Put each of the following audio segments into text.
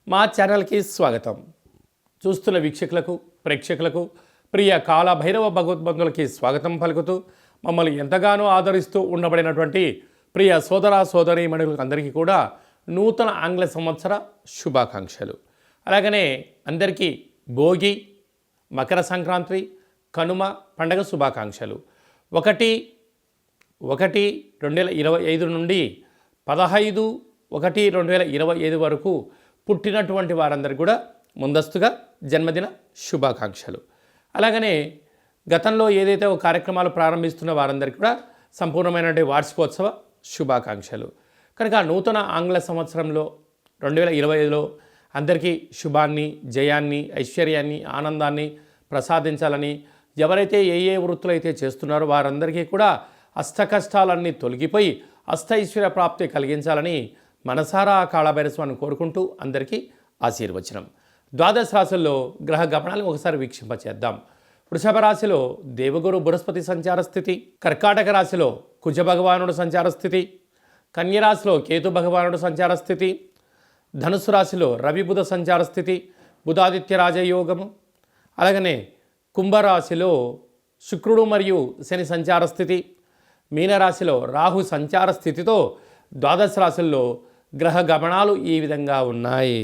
మా ఛానల్కి స్వాగతం. చూస్తున్న వీక్షకులకు ప్రేక్షకులకు ప్రియ కాల భైరవ భగవద్బంధులకి స్వాగతం పలుకుతూ మమ్మల్ని ఎంతగానో ఆదరిస్తూ ఉండబడినటువంటి ప్రియ సోదర సోదరీమణులకు అందరికీ కూడా నూతన ఆంగ్ల సంవత్సర శుభాకాంక్షలు. అలాగనే అందరికీ భోగి, మకర సంక్రాంతి, కనుమ పండగ శుభాకాంక్షలు. 1/1/2025 నుండి 15/1/2025 వరకు పుట్టినటువంటి వారందరికీ కూడా ముందస్తుగా జన్మదిన శుభాకాంక్షలు. అలాగనే గతంలో ఏదైతే ఒక కార్యక్రమాలు ప్రారంభిస్తున్న వారందరికీ కూడా సంపూర్ణమైనటువంటి వార్షికోత్సవ శుభాకాంక్షలు. కనుక నూతన ఆంగ్ల సంవత్సరంలో 2025లో అందరికీ శుభాన్ని, జయాన్ని, ఐశ్వర్యాన్ని, ఆనందాన్ని ప్రసాదించాలని, ఎవరైతే ఏ వృత్తులు అయితే చేస్తున్నారో వారందరికీ కూడా అష్టకష్టాలన్నీ తొలగిపోయి అష్టైశ్వర్య ప్రాప్తి కలిగించాలని మనసారా కాళభైరస్వామిని కోరుకుంటూ అందరికీ ఆశీర్వచనం. ద్వాదశ రాశుల్లో గ్రహ గమనాలను ఒకసారి వీక్షింపచేద్దాం. వృషభ రాశిలో దేవగురు బృహస్పతి సంచార స్థితి, కర్కాటక రాశిలో కుజ భగవానుడు సంచార స్థితి, కన్యరాశిలో కేతు భగవానుడు సంచార స్థితి, ధనుసు రాశిలో రవి బుధ సంచార స్థితి, బుధాదిత్య రాజయోగము. అలాగనే కుంభరాశిలో శుక్రుడు మరియు శని సంచార స్థితి, మీనరాశిలో రాహు సంచార స్థితితో ద్వాదశ రాశుల్లో గ్రహ గమనాలు ఈ విధంగా ఉన్నాయి.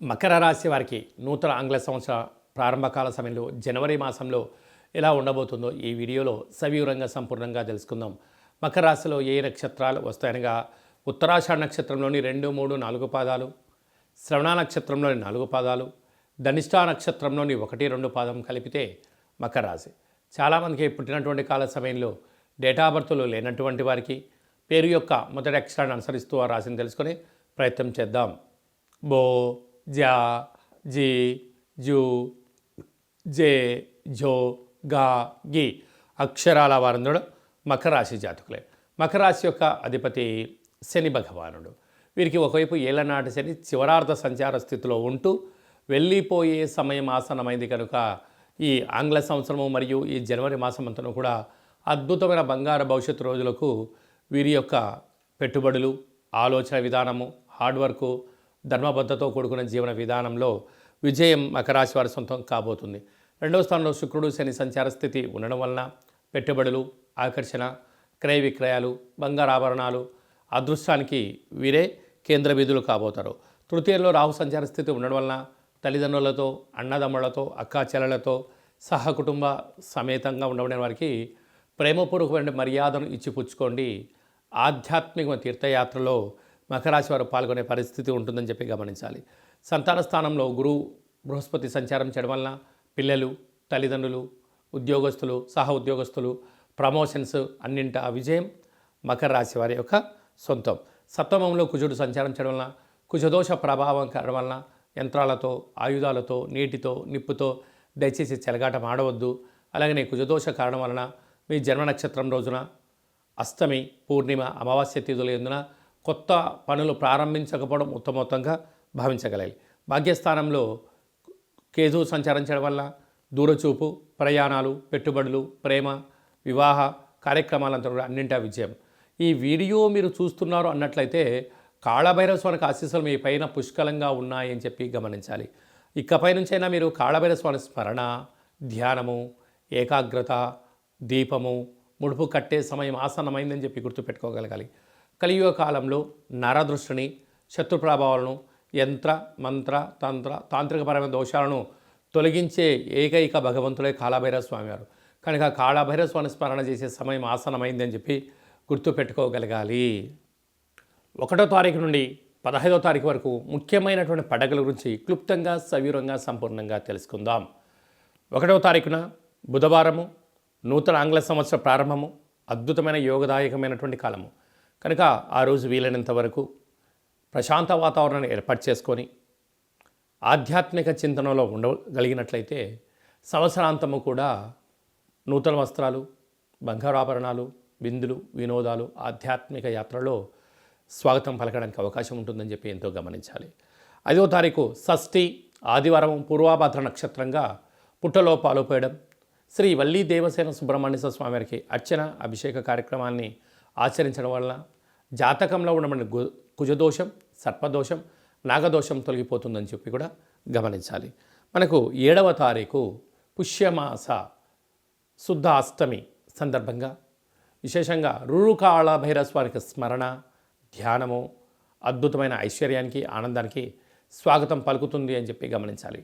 మకర రాశి వారికి నూతన ఆంగ్ల సంవత్సర ప్రారంభకాల సమయంలో జనవరి మాసంలో ఎలా ఉండబోతుందో ఈ వీడియోలో సవివరంగా సంపూర్ణంగా తెలుసుకుందాం. మకర రాశిలో ఏ నక్షత్రాలు వస్తాయనగా ఉత్తరాషాఢ నక్షత్రంలోని 2, 3, 4 పాదాలు, శ్రవణ నక్షత్రంలోని 4 పాదాలు, ధనిష్టా నక్షత్రంలోని 1, 2 పాదం కలిపితే మకర రాశి. చాలామందికి పుట్టినటువంటి కాల సమయంలో డేటా బర్త్లు లేనటువంటి వారికి పేరు యొక్క మొదటి అక్షరాన్ని అనుసరిస్తూ ఆ రాశిని తెలుసుకొని ప్రయత్నం చేద్దాం. బో, జా, జీ, జూ, జే, జో, గా, గి అక్షరాల వారందరూ మకర రాశి జాతకులే. మకర రాశి యొక్క అధిపతి శని భగవానుడు. వీరికి ఒకవైపు ఏళ్ళనాటి శని చివరార్ధ సంచార స్థితిలో ఉంటూ వెళ్ళిపోయే సమయం ఆసన్నమైంది కనుక ఈ ఆంగ్ల సంవత్సరము మరియు ఈ జనవరి మాసం అంతా కూడా అద్భుతమైన బంగారు భవిష్యత్తు రోజులకు వీరి యొక్క పెట్టుబడులు, ఆలోచన విధానము, హార్డ్ వర్కు, ధర్మబద్ధతో కూడుకున్న జీవన విధానంలో విజయం మకర రాశి వారి సొంతం కాబోతుంది. 2వ స్థానంలో శుక్రుడు శని సంచార స్థితి ఉండడం వలన పెట్టుబడులు, ఆకర్షణ, క్రయ విక్రయాలు, బంగారు ఆభరణాలు, అదృష్టానికి వీరే కేంద్ర బిందువులు కాబోతారు. తృతీయంలో రాహు సంచార స్థితి ఉండడం వలన తల్లిదండ్రులతో, అన్నదమ్ములతో, అక్కాచెల్లెలతో సహకుటుంబ సమేతంగా ఉండబడిన వారికి ప్రేమపూర్వకమైన మర్యాదను ఇచ్చిపుచ్చుకోండి. ఆధ్యాత్మిక తీర్థయాత్రలో మకర రాశి వారు పాల్గొనే పరిస్థితి ఉంటుందని చెప్పి గమనించాలి. సంతాన స్థానంలో గురువు బృహస్పతి సంచారం చేయడం వలన పిల్లలు, తల్లిదండ్రులు, ఉద్యోగస్తులు, సహ ఉద్యోగస్తులు, ప్రమోషన్స్ అన్నింట విజయం మకర రాశి వారి యొక్క సొంతం. సప్తమంలో కుజుడు సంచారం చేయడం వలన కుజదోష ప్రభావం కారణం వలన యంత్రాలతో, ఆయుధాలతో, నీటితో, నిప్పుతో దయచేసి చెలగాటం ఆడవద్దు. అలాగనే కుజదోష కారణం వలన మీ జన్మ నక్షత్రం రోజున అష్టమి, పూర్ణిమ, అమావాస్య తిథుల ఎందున కొత్త పనులు ప్రారంభించకపోవడం ఉత్తమోత్తంగా భావించగలగాలి. భాగ్యస్థానంలో కేతు సంచారం చేయడం వల్ల దూరచూపు, ప్రయాణాలు, పెట్టుబడులు, ప్రేమ, వివాహ కార్యక్రమాలంతా కూడా అన్నింటా విజయం. ఈ వీడియో మీరు చూస్తున్నారు అన్నట్లయితే కాళభైరస్వామికి ఆశీస్సులు మీ పైన పుష్కలంగా ఉన్నాయని చెప్పి గమనించాలి. ఇకపై నుంచైనా మీరు కాళభైరస్వామి స్మరణ, ధ్యానము, ఏకాగ్రత, దీపము, ముడుపు కట్టే సమయం ఆసన్నమైందని చెప్పి గుర్తుపెట్టుకోగలగాలి. కలియుగ కాలంలో నరదృష్టిని, శత్రు ప్రభావాలను, యంత్ర, మంత్ర, తాంత్రికపరమైన దోషాలను తొలగించే ఏకైక భగవంతుడే కాళభైరస్వామి వారు. కనుక కాళభైరస్వామి స్మరణ చేసే సమయం ఆసన్నమైందని చెప్పి గుర్తుపెట్టుకోగలగాలి. 1వ తారీఖు నుండి 15వ తారీఖు వరకు ముఖ్యమైనటువంటి పండుగల గురించి క్లుప్తంగా, సవివరంగా, సంపూర్ణంగా తెలుసుకుందాం. 1వ తారీఖున బుధవారము, నూతన ఆంగ్ల సంవత్సర ప్రారంభము, అద్భుతమైన యోగదాయకమైనటువంటి కాలము కనుక ఆ రోజు వీలైనంత వరకు ప్రశాంత వాతావరణాన్ని ఏర్పాటు చేసుకొని ఆధ్యాత్మిక చింతనలో ఉండగలిగినట్లయితే సంవత్సరాంతము కూడా నూతన వస్త్రాలు, బంగారు ఆభరణాలు, విందులు, వినోదాలు, ఆధ్యాత్మిక యాత్రలో స్వాగతం పలకడానికి అవకాశం ఉంటుందని చెప్పి ఎంతో గమనించాలి. 5వ తారీఖు షష్ఠి ఆదివారం, పూర్వాభాద్ర నక్షత్రంగా పుట్టలో పాలుపోయడం, శ్రీ వల్లీ దేవసేన సుబ్రహ్మణ్య స్వామి వారికి అర్చన, అభిషేక కార్యక్రమాన్ని ఆచరించడం వలన జాతకంలో ఉండబడిన కుజదోషం, సర్పదోషం, నాగదోషం తొలగిపోతుందని చెప్పి కూడా గమనించాలి. మనకు 7వ తారీఖు పుష్యమాస శుద్ధ అష్టమి సందర్భంగా విశేషంగా రురుకాళ భైరస్వామికి స్మరణ, ధ్యానము అద్భుతమైన ఐశ్వర్యానికి, ఆనందానికి స్వాగతం పలుకుతుంది అని చెప్పి గమనించాలి.